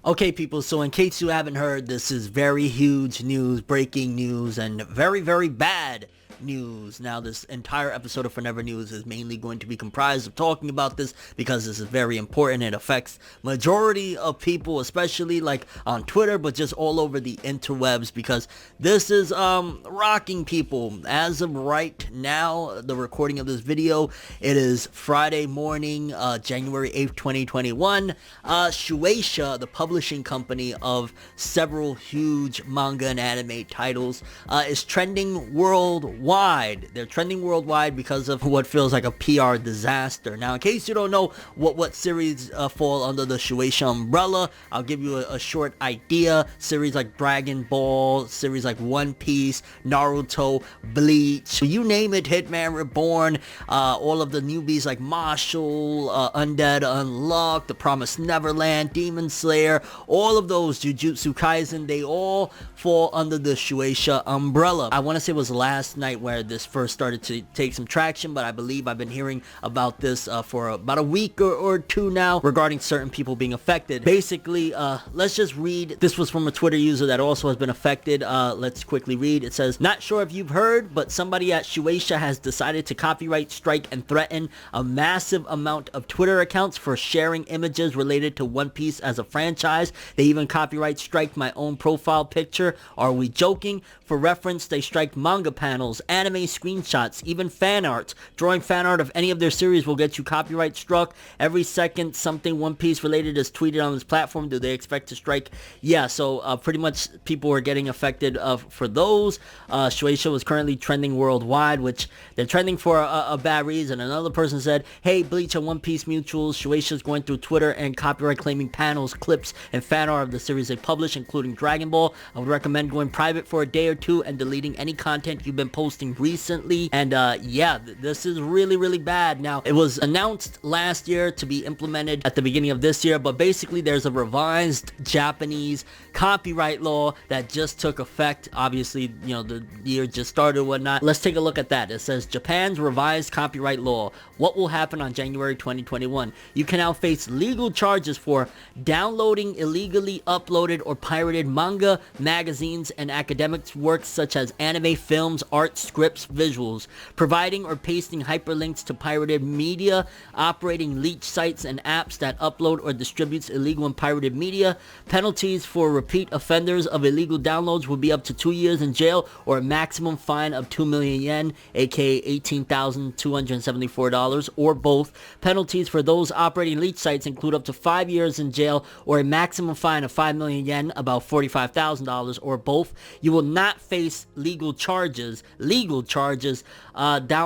Okay, people, so in case you haven't heard, this is very huge news, breaking news, and very, very bad news. Now, this entire episode of Forever News is mainly going to be comprised of talking about this because this is very important. It affects majority of people, especially like on Twitter, but just all over the interwebs, because this is rocking people. As of right now, the recording of this video, it is Friday morning, January 8th, 2021. Shueisha, the publishing company of several huge manga and anime titles, is trending worldwide. They're trending worldwide because of what feels like a PR disaster. Now, in case you don't know what series fall under the Shueisha umbrella, I'll give you a short idea. Series like Dragon Ball, series like One Piece, Naruto, Bleach, you name it, Hitman Reborn, all of the newbies like Marshall, Undead Unlocked, The Promised Neverland, Demon Slayer, all of those, Jujutsu Kaisen, they all fall under the Shueisha umbrella. I want to say it was last night where this first started to take some traction, but I believe I've been hearing about this for about a week or two now regarding certain people being affected. Basically, let's just read. This was from a Twitter user that also has been affected. Let's quickly read. It says, "Not sure if you've heard, but somebody at Shueisha has decided to copyright strike and threaten a massive amount of Twitter accounts for sharing images related to One Piece as a franchise. They even copyright strike my own profile picture. Are we joking? For reference, they strike manga panels, anime screenshots, even fan art. Drawing fan art of any of their series will get you copyright struck. Every second something One Piece related is tweeted on this platform. Do they expect to strike?" Yeah, so pretty much people are getting affected for those. Shueisha was currently trending worldwide, which they're trending for a bad reason. Another person said, "Hey, Bleach and One Piece mutuals, Shueisha is going through Twitter and copyright claiming panels, clips, and fan art of the series they publish, including Dragon Ball. I would recommend going private for a day or two and deleting any content you've been posting recently." And yeah, this is really, really bad. Now, it was announced last year to be implemented at the beginning of this year, but basically there's a revised Japanese copyright law that just took effect. Obviously, you know, the year just started and whatnot. Let's take a look at that. It says, Japan's revised copyright law. What will happen on January 2021? You can now face legal charges for downloading illegally uploaded or pirated manga, magazines, and academic works such as anime, films, art, scripts, visuals, providing or pasting hyperlinks to pirated media, operating leech sites and apps that upload or distributes illegal and pirated media. Penalties for repeat offenders of illegal downloads will be up to 2 years in jail or a maximum fine of 2 million yen, aka $18,274, or both. Penalties for those operating leech sites include up to 5 years in jail or a maximum fine of 5 million yen, about $45,000, or both. You will not face legal charges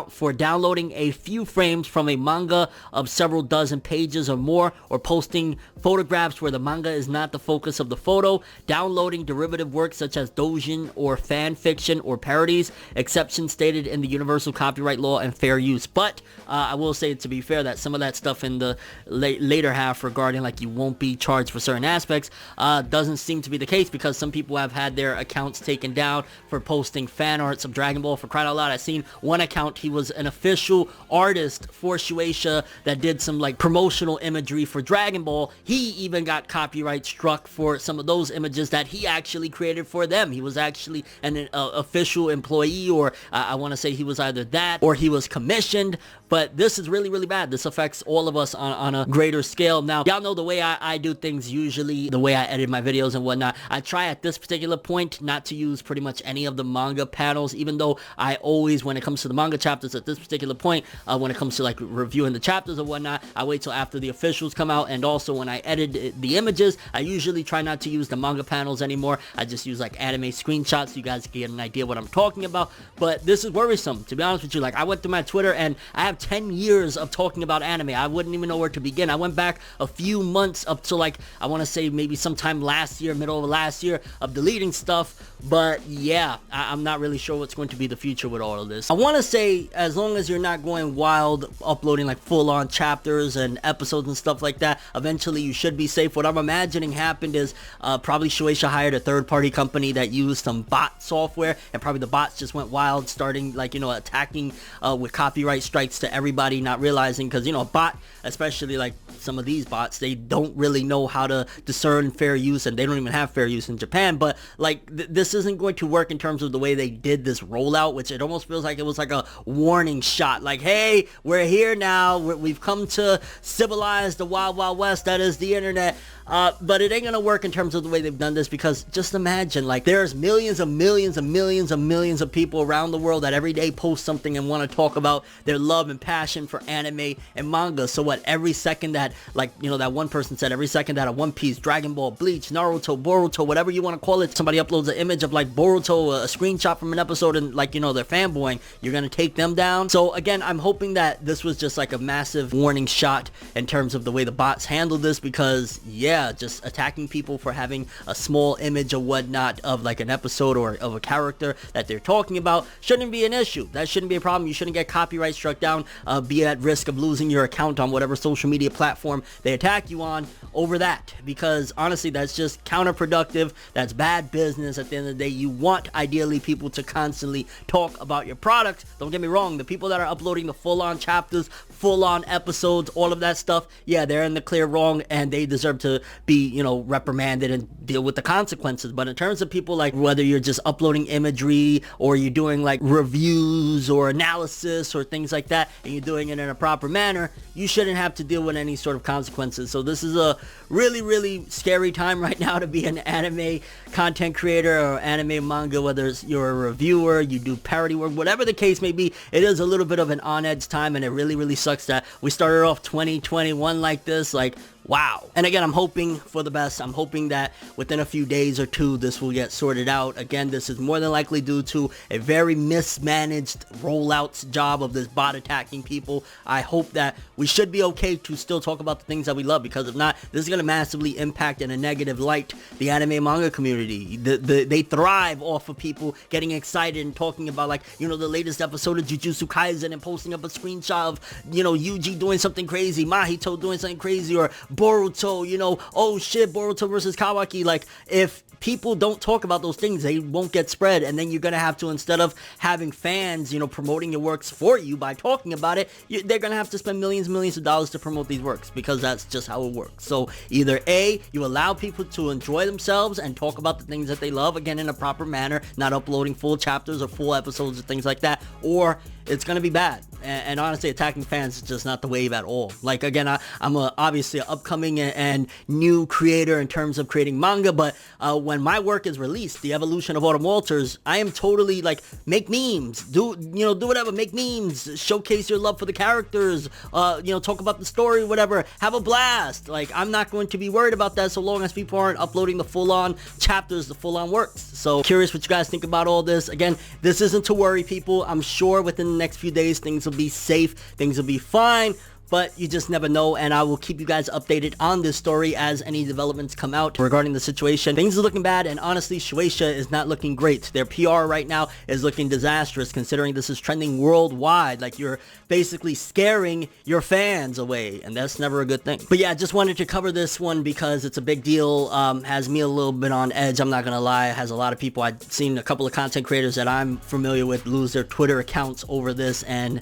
for downloading a few frames from a manga of several dozen pages or more, or posting photographs where the manga is not the focus of the photo, downloading derivative works such as doujin or fan fiction or parodies, exceptions stated in the Universal Copyright Law and fair use. But I will say, to be fair, that some of that stuff in the later half regarding like you won't be charged for certain aspects doesn't seem to be the case, because some people have had their accounts taken down for posting fan arts of Dragon Ball. For crying out loud, I've seen one account, he was an official artist for Shueisha that did some like promotional imagery for Dragon Ball. He even got copyright struck for some of those images that he actually created for them. He was actually an official employee, or I want to say he was either that or he was commissioned. But this is really, really bad. This affects all of us on a greater scale. Now, y'all know the way I do things usually, the way I edit my videos and whatnot. I try at this particular point not to use pretty much any of the manga panels, even though I always, when it comes to the manga chapters at this particular point, when it comes to like reviewing the chapters or whatnot, I wait till after the officials come out. And also when I edit the images, I usually try not to use the manga panels anymore. I just use like anime screenshots so you guys can get an idea what I'm talking about. But this is worrisome, to be honest with you. Like, I went through my Twitter and I have 10 years of talking about anime. I wouldn't even know where to begin. I went back a few months up to like, I want to say maybe sometime last year, middle of last year, of deleting stuff. But yeah, I'm not really sure what's going to be the future with all of this. I want to say, as long as you're not going wild, uploading like full-on chapters and episodes and stuff like that, eventually you should be safe. What I'm imagining happened is probably Shueisha hired a third-party company that used some bot software, and probably the bots just went wild, starting like, you know, attacking with copyright strikes to everybody, not realizing, because, you know, a bot, especially like with some of these bots. They don't really know how to discern fair use, and they don't even have fair use in Japan. But like this isn't going to work in terms of the way they did this rollout, which it almost feels like it was like a warning shot, like, hey, we're here now, we've come to civilize the wild west that is the internet. But it ain't gonna work in terms of the way they've done this, because just imagine, like, there's millions of people around the world that every day post something and want to talk about their love and passion for anime and manga. So what, every second that, like, you know, that one person said, every second that a One Piece, Dragon Ball, Bleach, Naruto, Boruto, whatever you want to call it, somebody uploads an image of like Boruto, a screenshot from an episode, and like, you know, they're fanboying, you're gonna take them down. So again, I'm hoping that this was just like a massive warning shot in terms of the way the bots handled this, because yeah, just attacking people for having a small image or whatnot of like an episode or of a character that they're talking about shouldn't be an issue. That shouldn't be a problem. You shouldn't get copyright struck down, be at risk of losing your account on whatever social media platform they attack you on over that, because honestly, that's just counterproductive. That's bad business. At the end of the day, you want ideally people to constantly talk about your product. Don't get me wrong, the people that are uploading the full-on chapters, full-on episodes, all of that stuff, yeah, they're in the clear wrong, and they deserve to be, you know, reprimanded and deal with the consequences. But in terms of people, like, whether you're just uploading imagery or you're doing like reviews or analysis or things like that, and you're doing it in a proper manner, you shouldn't have to deal with any sort of consequences. So this is a really scary time right now to be an anime content creator or anime manga, whether it's you're a reviewer, you do parody work, whatever the case may be. It is a little bit of an on-edge time, and it really sucks that we started off 2021 like this. Like, wow. And again, I'm hoping for the best. I'm hoping that within a few days or two, this will get sorted out. Again, this is more than likely due to a very mismanaged rollout job of this bot attacking people. I hope that we should be okay to still talk about the things that we love, because if not, this is going to massively impact in a negative light the anime manga community. They thrive off of people getting excited and talking about, like, you know, the latest episode of Jujutsu Kaisen and posting up a screenshot of, you know, Yuji doing something crazy, Mahito doing something crazy, or Boruto, you know, oh shit, Boruto versus Kawaki. Like, if people don't talk about those things, they won't get spread, and then you're gonna have to, instead of having fans, you know, promoting your works for you by talking about it, they're gonna have to spend millions of dollars to promote these works, because that's just how it works. So either A, you allow people to enjoy themselves and talk about the things that they love, again, in a proper manner, not uploading full chapters or full episodes or things like that, or it's gonna be bad. And honestly, attacking fans is just not the wave at all. Like, again, I'm obviously an upcoming and new creator in terms of creating manga, but when my work is released, the evolution of Autumn Walters, I am totally like, make memes, do whatever, make memes, showcase your love for the characters, you know, talk about the story, whatever, have a blast. Like, I'm not going to be worried about that so long as people aren't uploading the full-on chapters, the full-on works. So curious what you guys think about all this. Again, this isn't to worry people. I'm sure within the next few days things will be safe, things will be fine, but you just never know, and I will keep you guys updated on this story as any developments come out regarding the situation. Things are looking bad, and honestly, Shueisha is not looking great. Their PR right now is looking disastrous, considering this is trending worldwide. Like, you're basically scaring your fans away, and that's never a good thing. But yeah, I just wanted to cover this one because it's a big deal. Has me a little bit on edge, I'm not gonna lie. It has a lot of people. I've seen a couple of content creators that I'm familiar with lose their Twitter accounts over this, and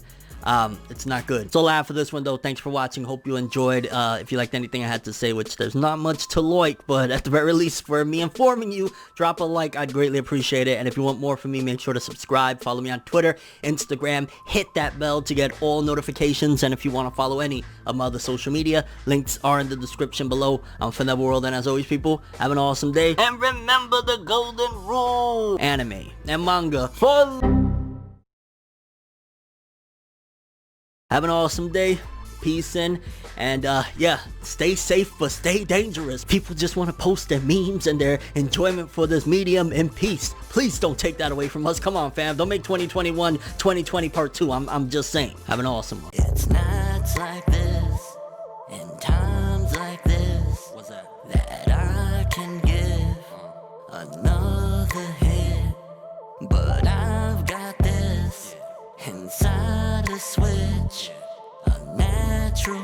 it's not good. So laugh for this one though. Thanks for watching. Hope you enjoyed. If you liked anything I had to say, which there's not much to like, but at the very least for me informing you, drop a like. I'd greatly appreciate it. And if you want more from me, make sure to subscribe. Follow me on Twitter, Instagram. Hit that bell to get all notifications. And if you want to follow any of my other social media, links are in the description below. I'm ForneverWorld, and as always, people, have an awesome day. And remember the golden rule: anime and manga for... Have an awesome day. Peace in. And yeah, stay safe, but stay dangerous. People just want to post their memes and their enjoyment for this medium in peace. Please don't take that away from us. Come on, fam. Don't make 2021 2020 part 2. I'm just saying. Have an awesome one. It's nights like this and times like this that I can give another hit, but I've got this inside a switch, a natural